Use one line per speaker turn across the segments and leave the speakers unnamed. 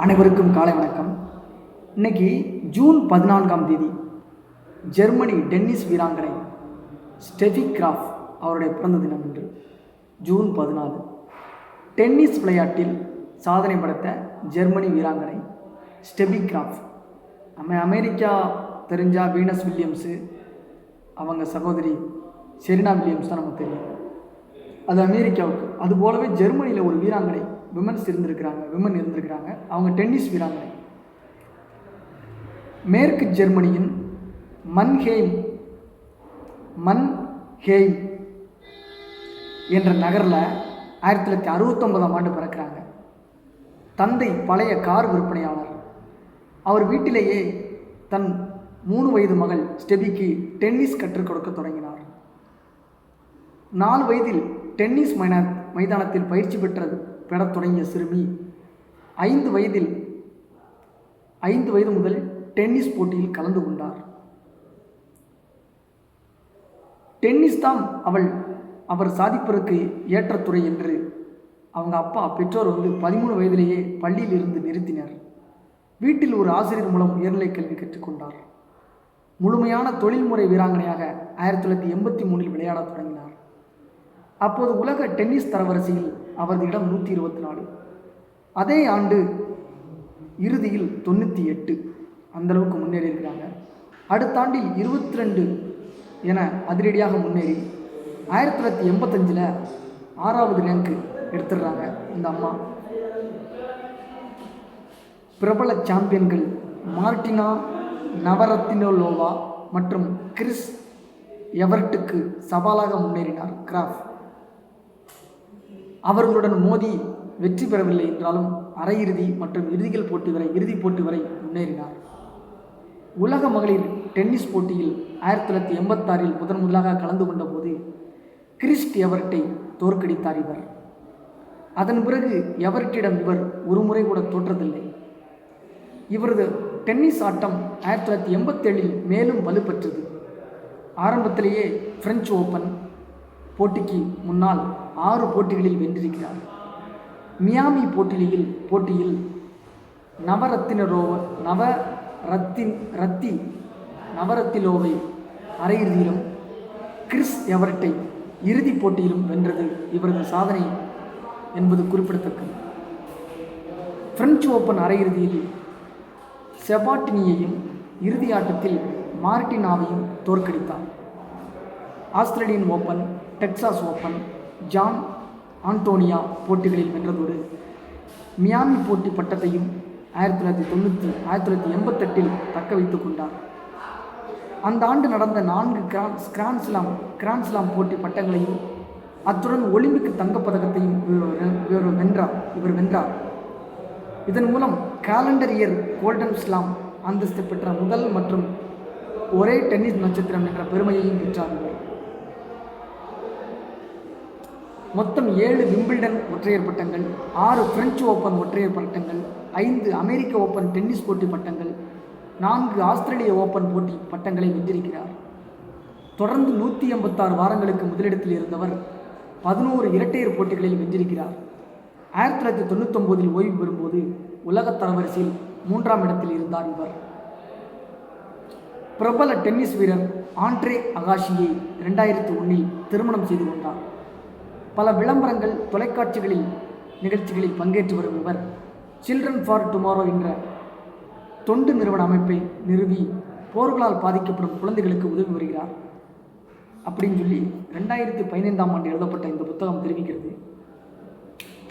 அனைவருக்கும் காலை வணக்கம். இன்னைக்கு ஜூன் 14ஆம் தேதி ஜெர்மனி டென்னிஸ் வீராங்கனை ஸ்டெஃபி கிராஃப் அவருடைய பிறந்த தினம் என்று. ஜூன் 14 டென்னிஸ் விளையாட்டில் சாதனை படைத்த ஜெர்மனி வீராங்கனை ஸ்டெஃபி கிராஃப். அமெரிக்கா தெரிஞ்சால் வீனஸ் வில்லியம்ஸு, அவங்க சகோதரி செரினா வில்லியம்ஸ் தான் நமக்கு தெரியும். அது அமெரிக்காவுக்கு. அதுபோலவே ஜெர்மனியில் ஒரு வீராங்கனை விமன் இருந்திருக்கிறாங்க. அவங்க டென்னிஸ் வீராங்கனை. மேற்கு ஜெர்மனியின் மன்ஹெய்ம் என்ற நகரில் 1969ஆம் ஆண்டு பிறக்கிறாங்க. தந்தை பழைய கார் விற்பனையாளர். அவர் வீட்டிலேயே தன் 3 வயது மகள் ஸ்டெபிக்கு டென்னிஸ் கற்றுக் கொடுக்க தொடங்கினார். 4 வயதில் டென்னிஸ் மைதானத்தில் பயிற்சி பெறத் தொடங்கிய சிறுமி 5 வயது முதல் டென்னிஸ் போட்டியில் கலந்து கொண்டார். டென்னிஸ் தான் அவர் சாதிப்பதற்கு ஏற்ற துறை என்று அவங்க பெற்றோர் 13 வயதிலேயே பள்ளியில் இருந்து நிறுத்தினர். வீட்டில் ஒரு ஆசிரியர் மூலம் உயர்நிலை கல்வி கற்றுக்கொண்டார். முழுமையான தொழில்முறை வீராங்கனையாக 1983இல் விளையாடத் தொடங்கினார். அப்போது உலக டென்னிஸ் தரவரிசையில் அவரது இடம் 124. அதே ஆண்டு இறுதியில் 98. அந்தளவுக்கு முன்னேறி இருக்கிறாங்க. அடுத்த ஆண்டில் 22 என அதிரடியாக முன்னேறி 1985இல் 6வது ரேங்க் எடுத்துடுறாங்க இந்த அம்மா. பிரபல சாம்பியன்கள் மார்டினா நவரத்தினோலோவா மற்றும் கிறிஸ் எவர்ட்டுக்கு சவாலாக முன்னேறினார் கிராஃப். அவர்களுடன் மோதி வெற்றி பெறவில்லை என்றாலும் அரையிறுதி மற்றும் இறுதிப் போட்டி வரை முன்னேறினார். உலக மகளிர் டென்னிஸ் போட்டியில் 1986இல் முதலாக கலந்து கொண்ட போது கிறிஸ் எவர்ட்டை தோற்கடித்தார் இவர். அதன் பிறகு எவர்ட்டிடம் இவர் ஒரு முறை கூட தோற்றதில்லை. இவரது டென்னிஸ் ஆட்டம் 1987இல் மேலும் வலுப்பெற்றது. ஆரம்பத்திலேயே பிரெஞ்சு ஓப்பன் போட்டிக்கு முன்னால் 6 போட்டிகளில் வென்றிருக்கிறார். மியாமி போட்டியில் நவரத்திலோவை அரையிறுதியிலும் கிறிஸ் எவர்ட்டை இறுதிப் போட்டியிலும் வென்றது இவரது சாதனை என்பது குறிப்பிடத்தக்கது. பிரெஞ்சு ஓப்பன் அரையிறுதியில் செபாட்டினியையும் இறுதி ஆட்டத்தில் மார்டினாவையும் தோற்கடித்தார். Australian open, Texas open, John Antonia போட்டிகளில் வென்றதோடு மியாமி போட்டி பட்டத்தையும் 1988இல் தக்க வைத்துக் கொண்டார். அந்த ஆண்டு நடந்த 4 கிராண்ட்ஸ்லாம் போட்டி பட்டங்களையும் அத்துடன் ஒலிம்பிக் தங்கப்பதக்கத்தையும் இவர் வென்றார். இதன் மூலம் காலண்டர் இயர் கோல்டன் ஸ்லாம் அந்தஸ்து பெற்ற முதல் மற்றும் ஒரே டென்னிஸ் நட்சத்திரம் என்ற பெருமையையும் பெற்றார். மொத்தம் 7 விம்பிள்டன் ஒற்றையர் பட்டங்கள், 6 பிரெஞ்சு ஓப்பன் ஒற்றையர் பட்டங்கள், 5 அமெரிக்க ஓப்பன் டென்னிஸ் போட்டி பட்டங்கள், 4 ஆஸ்திரேலிய ஓப்பன் போட்டி பட்டங்களை வென்றிருக்கிறார். தொடர்ந்து 186 வாரங்களுக்கு முதலிடத்தில் இருந்தவர் 11 இரட்டையர் போட்டிகளில் வென்றிருக்கிறார். 1999இல் ஓய்வு பெறும்போது உலக தரவரிசையில் 3ஆம் இடத்தில் இருந்தார் இவர். பிரபல டென்னிஸ் வீரர் ஆண்ட்ரே அகாஷியை 2001இல் திருமணம் செய்து கொண்டார். பல விளம்பரங்கள், தொலைக்காட்சிகளில் நிகழ்ச்சிகளில் பங்கேற்று வரும் இவர் சில்ட்ரன் ஃபார் டுமாரோ என்ற தொண்டு நிறுவன அமைப்பை நிறுவி போர்களால் பாதிக்கப்படும் குழந்தைகளுக்கு உதவி வருகிறார் அப்படின்னு சொல்லி 2015ஆம் ஆண்டு எழுதப்பட்ட இந்த புத்தகம் தெரிவிக்கிறது.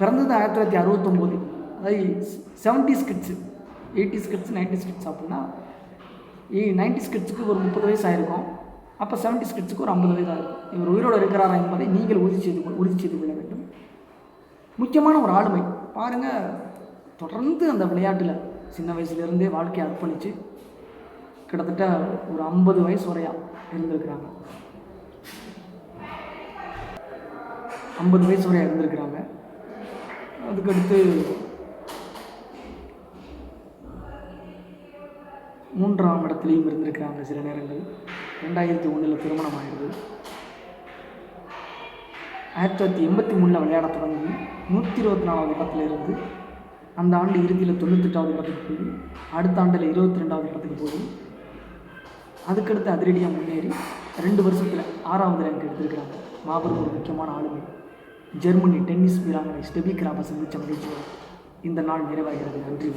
பிறந்தது 1969. அதாவது 70s kids, 80s kids, 90s kids அப்படின்னா 90s கிட்ஸுக்கு ஒரு 30 வயசு ஆயிருக்கும். அப்போ 70s கிட்ஸுக்கு ஒரு 50 வயது ஆகும். இவர் உயிரோடு இருக்கிறாரா என்பதை நீங்கள் உறுதி செய்து கொள்ள வேண்டும். முக்கியமான ஒரு ஆளுமை பாருங்கள். தொடர்ந்து அந்த விளையாட்டில் சின்ன வயசுலேருந்தே வாழ்க்கையை அர்ப்பணித்து கிட்டத்தட்ட ஒரு 50 வயசு வரையா இருந்திருக்கிறாங்க. 50 வயசு வரையா இருந்திருக்கிறாங்க. அதுக்கடுத்து 3ஆம் இடத்துலையும் இருந்திருக்கிறாங்க சில நேரங்கள். 2001இல் திருமணம் ஆகிடுது. 1983 விளையாட தொடங்கி 124வது இடத்துல இருந்து அந்த ஆண்டு இறுதியில் 98வது இடத்துக்கு போய் அடுத்த ஆண்டில் 22வது இடத்துக்கு போய் அதுக்கடுத்து அதிரடியாக முன்னேறி 2 வருஷத்தில் 6வது ரேங்க் எடுத்திருக்கிறாங்க. மாபெரும் ஒரு முக்கியமான ஆளுமை. ஜெர்மனி டென்னிஸ் வீராங்கனை ஸ்டெபி கிராப்பை சந்தித்த மகிழ்ச்சியோடு இந்த நாள் நிறைவாகிறது. நன்றி.